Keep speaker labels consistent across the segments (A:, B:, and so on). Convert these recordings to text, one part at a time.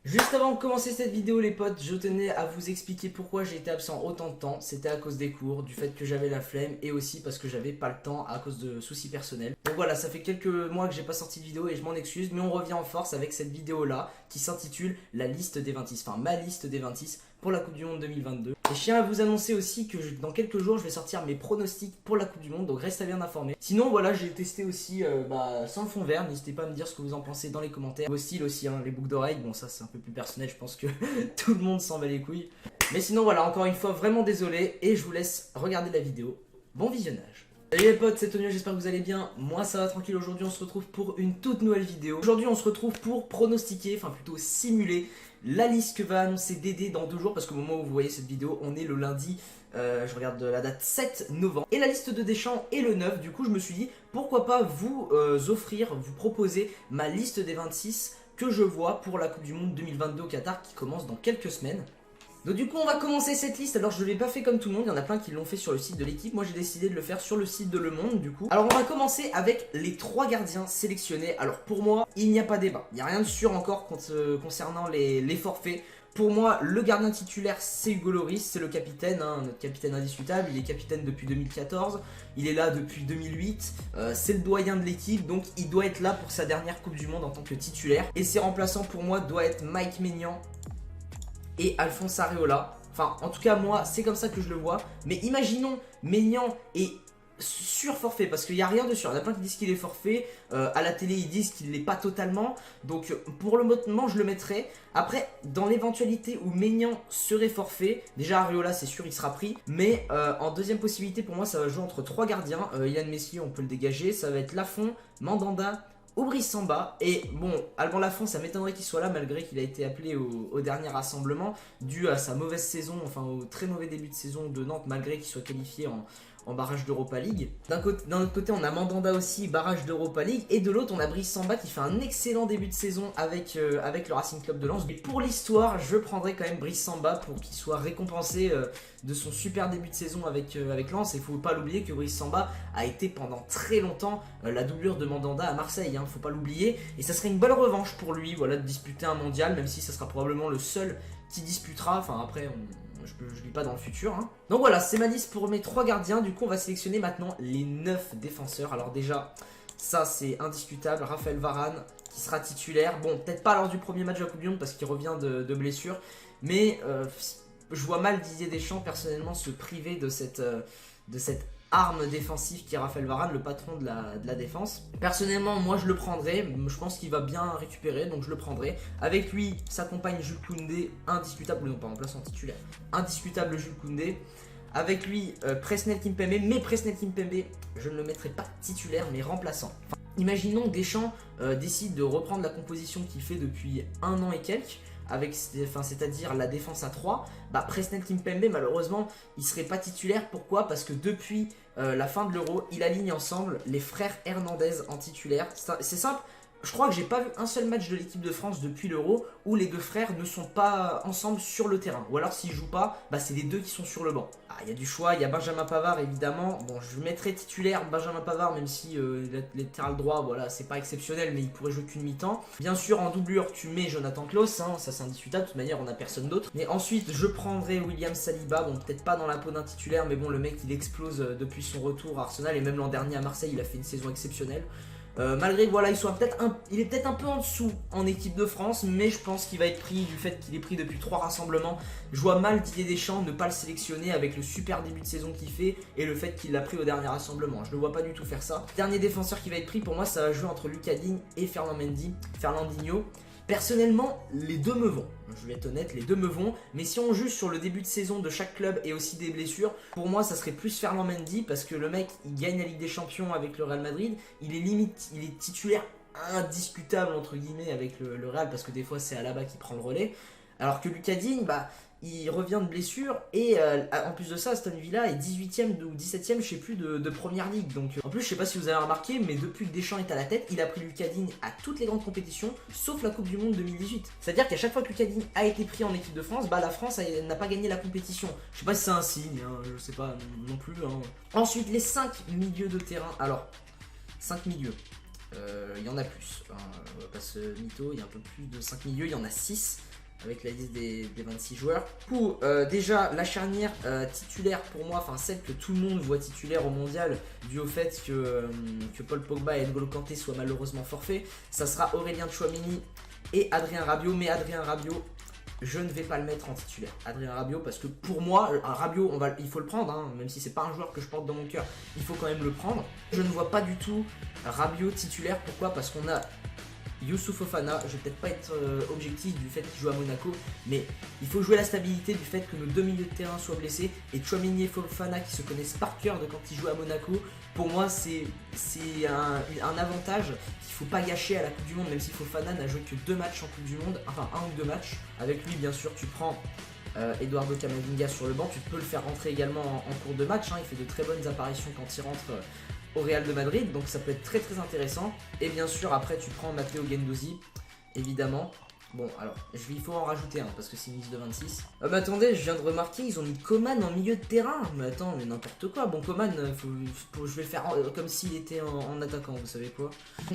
A: Juste avant de commencer cette vidéo les potes, je tenais à vous expliquer pourquoi j'ai été absent autant de temps. C'était à cause des cours, du fait que j'avais la flemme et aussi parce que j'avais pas le temps à cause de soucis personnels. Donc voilà, ça fait quelques mois que j'ai pas sorti de vidéo et je m'en excuse, mais on revient en force avec cette vidéo là qui s'intitule la liste des 26, enfin ma liste des 26 pour la Coupe du Monde 2022. Et je tiens à vous annoncer aussi que dans quelques jours je vais sortir mes pronostics pour la Coupe du Monde, donc restez bien informés. Sinon voilà, j'ai testé aussi sans le fond vert, n'hésitez pas à me dire ce que vous en pensez dans les commentaires. Vos styles aussi, hein, les boucles d'oreilles, bon ça c'est un peu plus personnel, je pense que tout le monde s'en bat les couilles. Mais sinon voilà, encore une fois vraiment désolé et je vous laisse regarder la vidéo. Bon visionnage. Salut les potes, c'est Tonio, j'espère que vous allez bien. Moi ça va tranquille, aujourd'hui on se retrouve pour une toute nouvelle vidéo. Aujourd'hui on se retrouve pour pronostiquer, enfin plutôt simuler la liste que va annoncer Dédé dans 2 jours. Parce qu'au moment où vous voyez cette vidéo, on est le lundi, je regarde la date 7 novembre. Et la liste de Deschamps est le 9, du coup je me suis dit pourquoi pas vous vous proposer ma liste des 26 que je vois pour la Coupe du Monde 2022 au Qatar qui commence dans quelques semaines. Donc du coup on va commencer cette liste. Alors je ne l'ai pas fait comme tout le monde, il y en a plein qui l'ont fait sur le site de l'équipe. Moi j'ai décidé de le faire sur le site de Le Monde du coup. Alors on va commencer avec les 3 gardiens sélectionnés. Alors pour moi il n'y a pas débat, il n'y a rien de sûr encore concernant les forfaits. Pour moi le gardien titulaire c'est Hugo Lloris, c'est le capitaine, hein, notre capitaine indiscutable. Il est capitaine depuis 2014, il est là depuis 2008, c'est le doyen de l'équipe. Donc il doit être là pour sa dernière Coupe du Monde en tant que titulaire. Et ses remplaçants pour moi doivent être Mike Maignan et Alphonse Areola. Enfin, en tout cas, moi, c'est comme ça que je le vois. Mais imaginons, Maignan est sur forfait, parce qu'il n'y a rien de sûr. Il y en a plein qui disent qu'il est forfait. À la télé, ils disent qu'il ne l'est pas totalement. Donc, pour le moment, je le mettrai. Après, dans l'éventualité où Maignan serait forfait, déjà Areola, c'est sûr, il sera pris. Mais en deuxième possibilité, pour moi, ça va jouer entre 3 gardiens. Yann Messi, on peut le dégager. Ça va être Lafont, Mandanda ou Brice Samba. Et bon, Alban Lafont, ça m'étonnerait qu'il soit là malgré qu'il a été appelé au dernier rassemblement dû à sa mauvaise saison, enfin au très mauvais début de saison de Nantes, malgré qu'il soit qualifié en barrage d'Europa League. D'un autre côté, on a Mandanda aussi, barrage d'Europa League. Et de l'autre, on a Brice Samba qui fait un excellent début de saison avec le Racing Club de Lens. Mais pour l'histoire, je prendrai quand même Brice Samba pour qu'il soit récompensé de son super début de saison avec Lens. Et il ne faut pas l'oublier que Brice Samba a été pendant très longtemps la doublure de Mandanda à Marseille. Hein, faut pas l'oublier. Et ça serait une bonne revanche pour lui, voilà, de disputer un mondial, même si ça sera probablement le seul qui disputera. Enfin, après, je lis pas dans le futur. Hein. Donc voilà, c'est ma liste pour mes 3 gardiens. Du coup, on va sélectionner maintenant les 9 défenseurs. Alors déjà, ça c'est indiscutable. Raphaël Varane qui sera titulaire. Bon, peut-être pas lors du premier match de la Coupe du Monde parce qu'il revient de blessure. Mais je vois mal Didier Deschamps personnellement se priver de cette arme défensive qui est Raphaël Varane, le patron de la défense. Personnellement, moi je le prendrai. Je pense qu'il va bien récupérer, donc je le prendrai. Avec lui, sa compagne Jules Koundé, indiscutable, non pas remplaçant titulaire, indiscutable Jules Koundé. Avec lui, Presnel Kimpembe, mais Presnel Kimpembe, je ne le mettrai pas titulaire, mais remplaçant. Enfin, imaginons que Deschamps décide de reprendre la composition qu'il fait depuis 1 an et quelques, c'est-à-dire la défense à 3, bah Presnel Kimpembe malheureusement il serait pas titulaire. Pourquoi? Parce que depuis la fin de l'Euro, il aligne ensemble les frères Hernandez en titulaire. C'est simple, je crois que j'ai pas vu un seul match de l'équipe de France depuis l'Euro où les 2 frères ne sont pas ensemble sur le terrain. Ou alors s'ils jouent pas, bah c'est les 2 qui sont sur le banc. Ah, il y a du choix, il y a Benjamin Pavard évidemment. Bon, je mettrai titulaire Benjamin Pavard même si latéral droit, voilà, c'est pas exceptionnel, mais il pourrait jouer qu'une mi-temps. Bien sûr, en doublure, tu mets Jonathan Klaus, hein, ça c'est indiscutable, de toute manière on a personne d'autre. Mais ensuite, je prendrai William Saliba, bon peut-être pas dans la peau d'un titulaire, mais bon le mec il explose depuis son retour à Arsenal et même l'an dernier à Marseille, il a fait une saison exceptionnelle. Malgré que voilà, il est peut-être un peu en dessous en équipe de France, mais je pense qu'il va être pris du fait qu'il est pris depuis 3 rassemblements. Je vois mal Didier Deschamps ne pas le sélectionner avec le super début de saison qu'il fait et le fait qu'il l'a pris au dernier rassemblement. Je ne le vois pas du tout faire ça. Dernier défenseur qui va être pris, pour moi, ça va jouer entre Lucas Digne et Fernandinho. Personnellement, les 2 me vont. Je vais être honnête, les 2 me vont. Mais si on juge sur le début de saison de chaque club et aussi des blessures, pour moi, ça serait plus Ferland Mendy parce que le mec, il gagne la Ligue des Champions avec le Real Madrid. Il est titulaire indiscutable entre guillemets avec le Real parce que des fois c'est Alaba qui prend le relais. Alors que Lucas Digne, bah, il revient de blessure et en plus de ça, Aston Villa est 18ème ou 17ème, je sais plus, de Première Ligue. Donc en plus, je sais pas si vous avez remarqué, mais depuis que Deschamps est à la tête, il a pris Lucas Digne à toutes les grandes compétitions, sauf la Coupe du Monde 2018. C'est-à-dire qu'à chaque fois que Lucas Digne a été pris en équipe de France, bah la France n'a pas gagné la compétition. Je sais pas si c'est un signe, hein, je sais pas non plus. Hein. Ensuite, les 5 milieux de terrain. Alors, 5 milieux. Il y en a plus, hein, on va pas se mytho, il y a un peu plus de 5 milieux, il y en a 6. avec la liste des 26 joueurs. Du coup, déjà, la charnière titulaire pour moi, enfin celle que tout le monde voit titulaire au mondial, dû au fait que Paul Pogba et N'Golo Kanté soient malheureusement forfaits, ça sera Aurélien Tchouaméni et Adrien Rabiot. Mais Adrien Rabiot, je ne vais pas le mettre en titulaire. Adrien Rabiot, parce que pour moi, un Rabiot, il faut le prendre, hein, même si c'est pas un joueur que je porte dans mon cœur, il faut quand même le prendre. Je ne vois pas du tout Rabiot titulaire. Pourquoi? Parce qu'on a Youssouf Fofana, je vais peut-être pas être objectif du fait qu'il joue à Monaco, mais il faut jouer la stabilité du fait que nos deux milieux de terrain soient blessés, et Tchouaméni et Fofana qui se connaissent par cœur de quand ils jouent à Monaco, pour moi c'est un avantage qu'il faut pas gâcher à la Coupe du Monde, même si Fofana n'a joué que 2 matchs en Coupe du Monde, enfin 1 ou 2 matchs. Avec lui bien sûr tu prends Eduardo Camavinga sur le banc, tu peux le faire rentrer également en cours de match, hein, il fait de très bonnes apparitions quand il rentre au Real de Madrid, donc ça peut être très très intéressant. Et bien sûr après tu prends Matteo Guendouzi, évidemment. Bon alors, il faut en rajouter un parce que c'est une liste de 26. Mais attendez, je viens de remarquer, ils ont mis Coman en milieu de terrain. Mais attends, mais n'importe quoi. Bon Coman, je vais le faire comme s'il était en attaquant, vous savez quoi.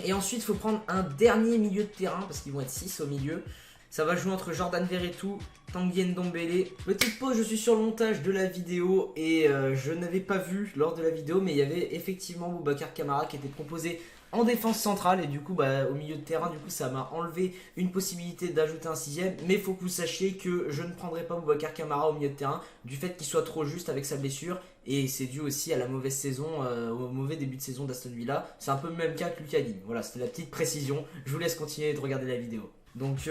A: Et ensuite il faut prendre un dernier milieu de terrain parce qu'ils vont être 6 au milieu. Ça va jouer entre Jordan Verretou, Tanguy Ndombele. Petite pause, je suis sur le montage de la vidéo et je n'avais pas vu lors de la vidéo, mais il y avait effectivement Boubacar Kamara qui était proposé en défense centrale et du coup au milieu de terrain, du coup ça m'a enlevé une possibilité d'ajouter un 6ème. Mais il faut que vous sachiez que je ne prendrai pas Boubacar Kamara au milieu de terrain du fait qu'il soit trop juste avec sa blessure, et c'est dû aussi à la mauvaise saison, au mauvais début de saison d'Aston Villa. C'est un peu le même cas que Lucas Digne. Voilà, c'était la petite précision. Je vous laisse continuer de regarder la vidéo. Donc,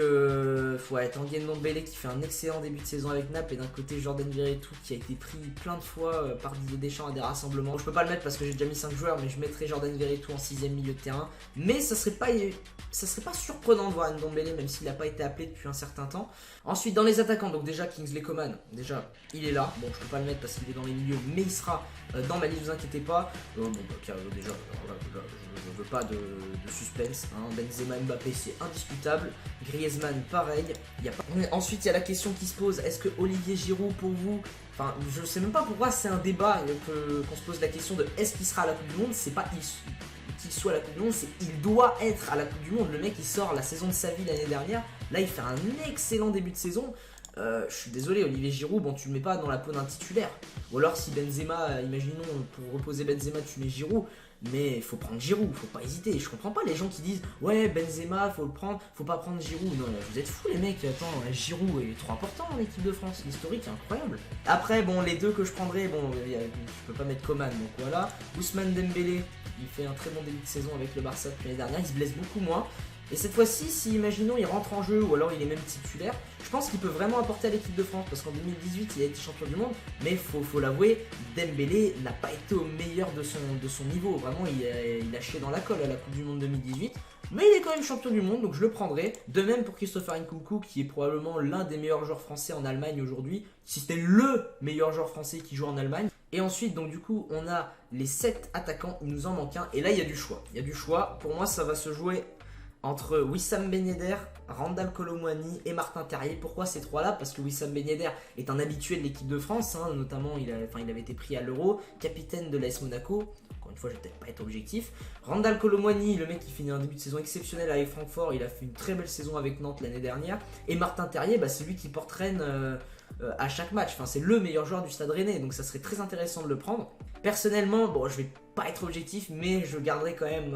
A: ouais, Tanguy Ndombele qui fait un excellent début de saison avec Naples, et d'un côté Jordan Verretou qui a été pris plein de fois par Didier Deschamps à des rassemblements. Bon, je peux pas le mettre parce que j'ai déjà mis 5 joueurs, mais je mettrai Jordan Verretou en 6ème milieu de terrain. Mais ça serait pas surprenant de voir Ndombele, même s'il n'a pas été appelé depuis un certain temps. Ensuite, dans les attaquants, donc déjà Kingsley Coman, déjà il est là. Bon, je peux pas le mettre parce qu'il est dans les milieux, mais il sera dans ma liste, vous inquiétez pas. Bon, bah, déjà, je veux pas de suspense, hein. Benzema, Mbappé, c'est indiscutable. Griezmann, pareil. Ensuite, il y a la question qui se pose, est-ce que Olivier Giroud, pour vous, enfin, je sais même pas pourquoi c'est un débat qu'on se pose la question de est-ce qu'il sera à la Coupe du Monde. C'est pas qu'il soit à la Coupe du Monde, c'est il doit être à la Coupe du Monde. Le mec, il sort la saison de sa vie l'année dernière. Là, il fait un excellent début de saison. Je suis désolé, Olivier Giroud, bon, tu le mets pas dans la peau d'un titulaire. Ou alors, si Benzema, imaginons, pour reposer Benzema, tu mets Giroud. Mais il faut prendre Giroud, faut pas hésiter. Je comprends pas les gens qui disent ouais Benzema faut le prendre, faut pas prendre Giroud. Non, vous êtes fous les mecs, attends, Giroud est trop important en équipe de France, l'historique est incroyable. Après bon, les deux que je prendrais, bon je peux pas mettre Coman, donc voilà. Ousmane Dembélé, il fait un très bon début de saison avec le Barça depuis l'année dernière, il se blesse beaucoup moins. Et cette fois-ci, si imaginons il rentre en jeu ou alors il est même titulaire, je pense qu'il peut vraiment apporter à l'équipe de France, parce qu'en 2018 il a été champion du monde, mais faut l'avouer, Dembélé n'a pas été au meilleur de son niveau. Vraiment il a chié dans la colle à la Coupe du Monde 2018, mais il est quand même champion du monde, donc je le prendrai. De même pour Christopher Nkunku, qui est probablement l'un des meilleurs joueurs français en Allemagne aujourd'hui, si c'était le meilleur joueur français qui joue en Allemagne. Et ensuite, donc du coup, on a les 7 attaquants, il nous en manque un, et là il y a du choix. Il y a du choix, pour moi ça va se jouer entre Wissam Ben Yedder, Randal Kolo Muani et Martin Terrier. Pourquoi ces trois-là? Parce que Wissam Ben Yedder est un habitué de l'équipe de France, hein, notamment il avait été pris à l'Euro, capitaine de l'AS Monaco. Encore une fois, je vais peut-être pas être objectif. Randal Kolo Muani, le mec qui finit un début de saison exceptionnel avec Francfort, il a fait une très belle saison avec Nantes l'année dernière. Et Martin Terrier, c'est lui qui porte Rennes à chaque match. Enfin, c'est le meilleur joueur du Stade Rennais, donc ça serait très intéressant de le prendre. Personnellement, bon, je vais pas être objectif, mais je garderai quand même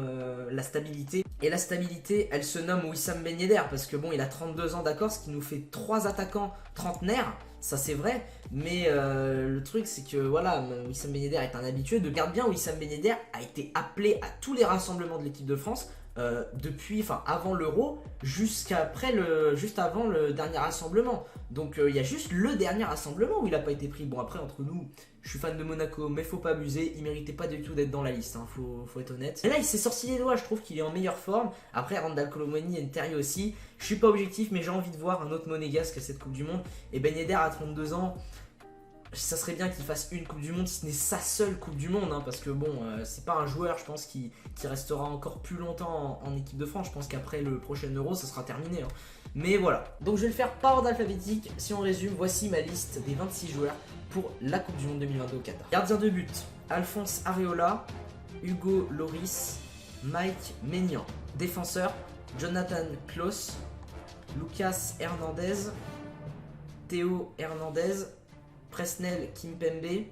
A: la stabilité. Et la stabilité, elle se nomme Wissam Ben Yedder, parce que bon, il a 32 ans, d'accord, ce qui nous fait 3 attaquants trentenaires, ça c'est vrai, mais le truc c'est que voilà, Wissam Ben Yedder est un habitué. De garde bien, Wissam Ben Yedder a été appelé à tous les rassemblements de l'équipe de France, avant l'Euro juste avant le dernier rassemblement. Donc il y a juste le dernier rassemblement où il n'a pas été pris. Bon, après entre nous, je suis fan de Monaco, mais faut pas abuser, il méritait pas du tout d'être dans la liste, hein, faut être honnête. Et là il s'est sorti les doigts, je trouve qu'il est en meilleure forme. Après Randal Kolo Muani et Terrier aussi. Je suis pas objectif, mais j'ai envie de voir un autre monégasque à cette Coupe du Monde. Et Ben Yedder à 32 ans, ça serait bien qu'il fasse une Coupe du Monde, si ce n'est sa seule Coupe du Monde, hein, parce que bon, c'est pas un joueur, je pense, qui restera encore plus longtemps en équipe de France. Je pense qu'après le prochain Euro, ça sera terminé, hein. Mais voilà, donc je vais le faire par ordre alphabétique. Si on résume, voici ma liste des 26 joueurs pour la Coupe du Monde 2022 au Qatar. Gardien de but, Alphonse Areola, Hugo Lloris, Mike Maignan. Défenseur, Jonathan Klaus, Lucas Hernandez, Théo Hernandez, Presnel Kimpembe,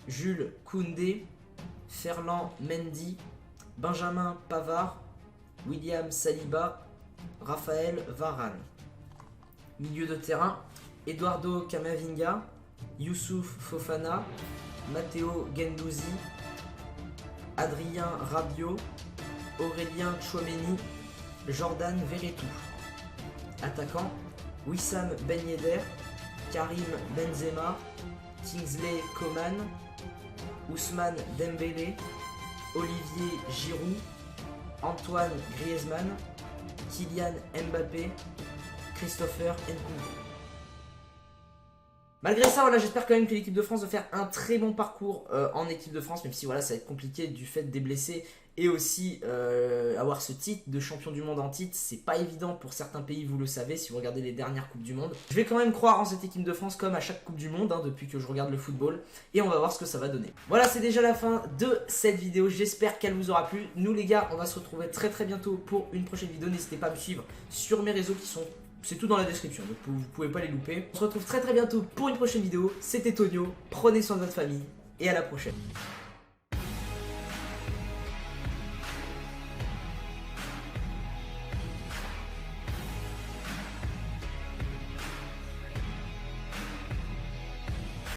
A: Jules Koundé, Ferland Mendy, Benjamin Pavard, William Saliba, Raphaël Varane. Milieu de terrain, Eduardo Camavinga, Youssouf Fofana, Matteo Guendouzi, Adrien Rabiot, Aurélien Tchouameni, Jordan Verretou. Attaquant, Wissam Ben Yedder, Karim Benzema, Kingsley Coman, Ousmane Dembélé, Olivier Giroud, Antoine Griezmann, Kylian Mbappé, Christopher Nkunku. Malgré ça, voilà, j'espère quand même que l'équipe de France va faire un très bon parcours en équipe de France, même si voilà, ça va être compliqué du fait des blessés et aussi avoir ce titre de champion du monde en titre, c'est pas évident pour certains pays, vous le savez, si vous regardez les dernières Coupes du Monde. Je vais quand même croire en cette équipe de France comme à chaque Coupe du Monde, hein, depuis que je regarde le football, et on va voir ce que ça va donner. Voilà, c'est déjà la fin de cette vidéo, j'espère qu'elle vous aura plu. Nous les gars, on va se retrouver très bientôt pour une prochaine vidéo, n'hésitez pas à me suivre sur mes réseaux qui sont... C'est tout dans la description, donc vous pouvez pas les louper. On se retrouve très bientôt pour une prochaine vidéo. C'était Tonio, prenez soin de votre famille et à la prochaine.